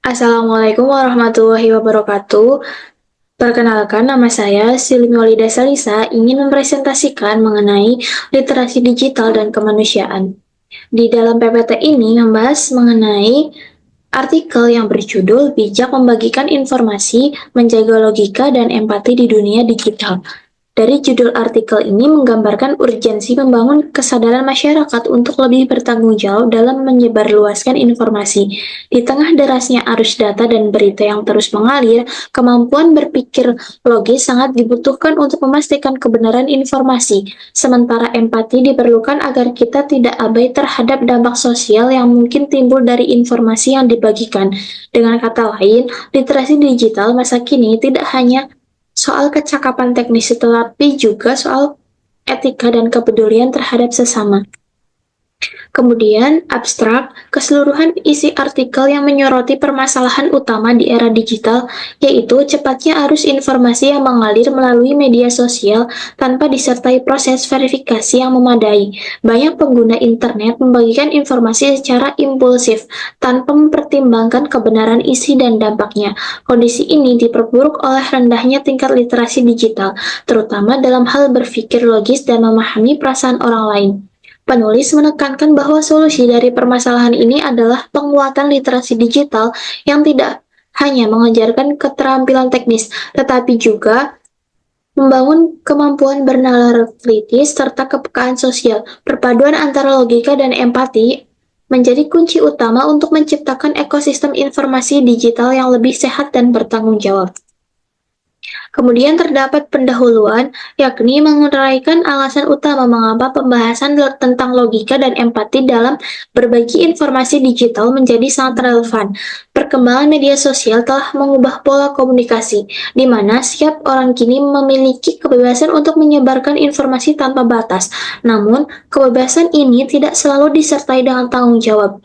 Assalamualaikum warahmatullahi wabarakatuh. Perkenalkan, nama saya Silmi Walida Salisa ingin mempresentasikan mengenai literasi digital dan kemanusiaan. Di dalam PPT ini membahas mengenai artikel yang berjudul Bijak Membagikan Informasi, Menjaga Logika dan Empati di Dunia Digital. Dari judul artikel ini menggambarkan urgensi membangun kesadaran masyarakat untuk lebih bertanggung jawab dalam menyebarluaskan informasi. Di tengah derasnya arus data dan berita yang terus mengalir, kemampuan berpikir logis sangat dibutuhkan untuk memastikan kebenaran informasi. Sementara empati diperlukan agar kita tidak abai terhadap dampak sosial yang mungkin timbul dari informasi yang dibagikan. Dengan kata lain, literasi digital masa kini tidak hanya soal kecakapan teknis, tetapi juga soal etika dan kepedulian terhadap sesama. Kemudian, abstrak, keseluruhan isi artikel yang menyoroti permasalahan utama di era digital, yaitu cepatnya arus informasi yang mengalir melalui media sosial tanpa disertai proses verifikasi yang memadai. Banyak pengguna internet membagikan informasi secara impulsif, tanpa mempertimbangkan kebenaran isi dan dampaknya. Kondisi ini diperburuk oleh rendahnya tingkat literasi digital, terutama dalam hal berpikir logis dan memahami perasaan orang lain. Penulis menekankan bahwa solusi dari permasalahan ini adalah penguatan literasi digital yang tidak hanya mengajarkan keterampilan teknis, tetapi juga membangun kemampuan bernalar kritis serta kepekaan sosial. Perpaduan antara logika dan empati menjadi kunci utama untuk menciptakan ekosistem informasi digital yang lebih sehat dan bertanggung jawab. Kemudian terdapat pendahuluan, yakni menguraikan alasan utama mengapa pembahasan tentang logika dan empati dalam berbagi informasi digital menjadi sangat relevan. Perkembangan media sosial telah mengubah pola komunikasi, di mana setiap orang kini memiliki kebebasan untuk menyebarkan informasi tanpa batas. Namun, kebebasan ini tidak selalu disertai dengan tanggung jawab.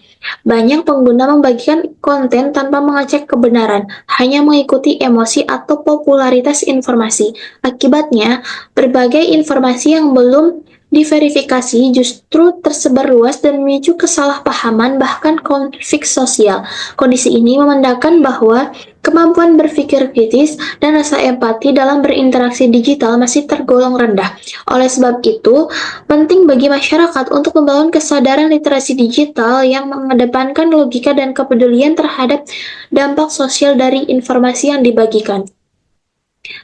Banyak pengguna membagikan konten tanpa mengecek kebenaran, hanya mengikuti emosi atau popularitas informasi. Akibatnya, berbagai informasi yang belum diverifikasi justru tersebar luas dan memicu kesalahpahaman bahkan konflik sosial. Kondisi ini memandangkan bahwa kemampuan berpikir kritis dan rasa empati dalam berinteraksi digital masih tergolong rendah. Oleh sebab itu, penting bagi masyarakat untuk membangun kesadaran literasi digital yang mengedepankan logika dan kepedulian terhadap dampak sosial dari informasi yang dibagikan.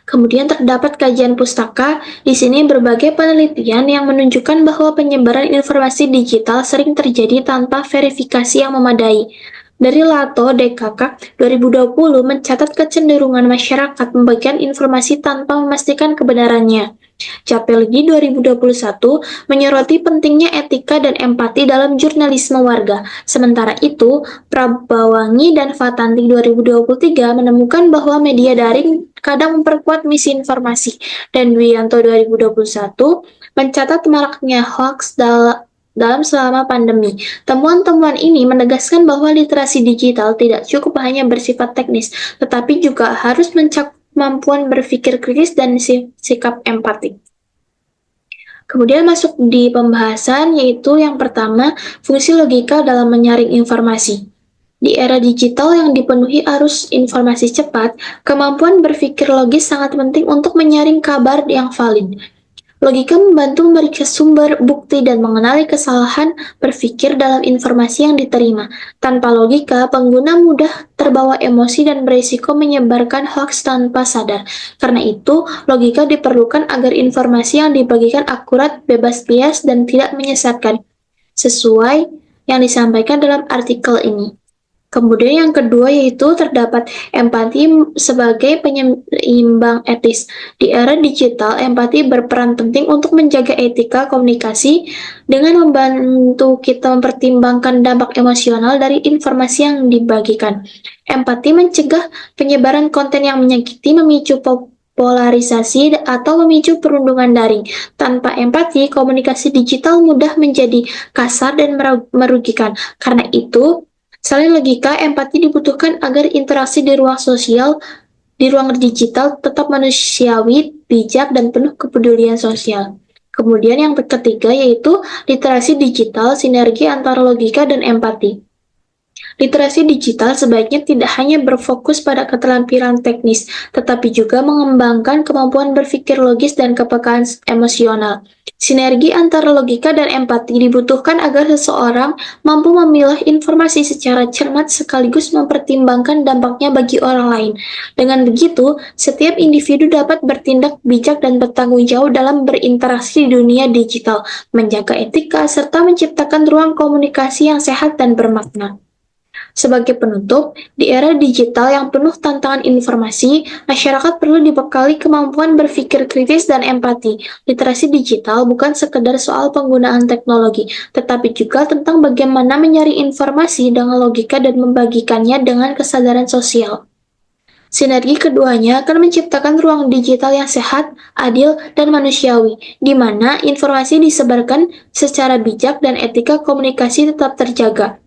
Kemudian terdapat kajian pustaka. Di sini berbagai penelitian yang menunjukkan bahwa penyebaran informasi digital sering terjadi tanpa verifikasi yang memadai. Dari Lato DKK 2020 mencatat kecenderungan masyarakat membagikan informasi tanpa memastikan kebenarannya. Capelgi 2021 menyoroti pentingnya etika dan empati dalam jurnalisme warga. Sementara itu, Prabawangi dan Fatanti 2023 menemukan bahwa media daring kadang memperkuat misinformasi. Dan Wiyanto 2021 mencatat maraknya hoax dalam selama pandemi. Temuan-temuan ini menegaskan bahwa literasi digital tidak cukup hanya bersifat teknis, tetapi juga harus mencakup kemampuan berpikir kritis dan sikap empati. Kemudian masuk di pembahasan, yaitu yang pertama, fungsi logika dalam menyaring informasi. Di era digital yang dipenuhi arus informasi cepat, kemampuan berpikir logis sangat penting untuk menyaring kabar yang valid. Logika membantu memeriksa sumber, bukti, dan mengenali kesalahan berpikir dalam informasi yang diterima. Tanpa logika, pengguna mudah terbawa emosi dan berisiko menyebarkan hoaks tanpa sadar. Karena itu, logika diperlukan agar informasi yang dibagikan akurat, bebas bias, dan tidak menyesatkan, sesuai yang disampaikan dalam artikel ini. Kemudian yang kedua yaitu terdapat empati sebagai penyeimbang etis. Di era digital, empati berperan penting untuk menjaga etika komunikasi dengan membantu kita mempertimbangkan dampak emosional dari informasi yang dibagikan. Empati mencegah penyebaran konten yang menyakiti, memicu polarisasi, atau memicu perundungan daring. Tanpa empati, komunikasi digital mudah menjadi kasar dan merugikan. Karena itu, selain logika, empati dibutuhkan agar interaksi di ruang sosial, di ruang digital tetap manusiawi, bijak, dan penuh kepedulian sosial. Kemudian yang ketiga yaitu literasi digital, sinergi antara logika dan empati. Literasi digital sebaiknya tidak hanya berfokus pada keterampilan teknis, tetapi juga mengembangkan kemampuan berpikir logis dan kepekaan emosional. Sinergi antara logika dan empati dibutuhkan agar seseorang mampu memilah informasi secara cermat sekaligus mempertimbangkan dampaknya bagi orang lain. Dengan begitu, setiap individu dapat bertindak bijak dan bertanggung jawab dalam berinteraksi di dunia digital, menjaga etika, serta menciptakan ruang komunikasi yang sehat dan bermakna. Sebagai penutup, di era digital yang penuh tantangan informasi, masyarakat perlu dibekali kemampuan berpikir kritis dan empati. Literasi digital bukan sekedar soal penggunaan teknologi, tetapi juga tentang bagaimana menyaring informasi dengan logika dan membagikannya dengan kesadaran sosial. Sinergi keduanya akan menciptakan ruang digital yang sehat, adil, dan manusiawi, di mana informasi disebarkan secara bijak dan etika komunikasi tetap terjaga.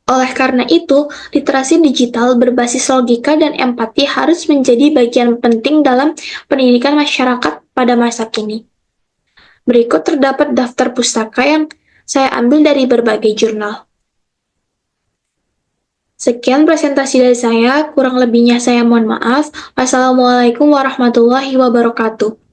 Oleh karena itu, literasi digital berbasis logika dan empati harus menjadi bagian penting dalam pendidikan masyarakat pada masa kini. Berikut terdapat daftar pustaka yang saya ambil dari berbagai jurnal. Sekian presentasi dari saya, kurang lebihnya saya mohon maaf. Wassalamualaikum warahmatullahi wabarakatuh.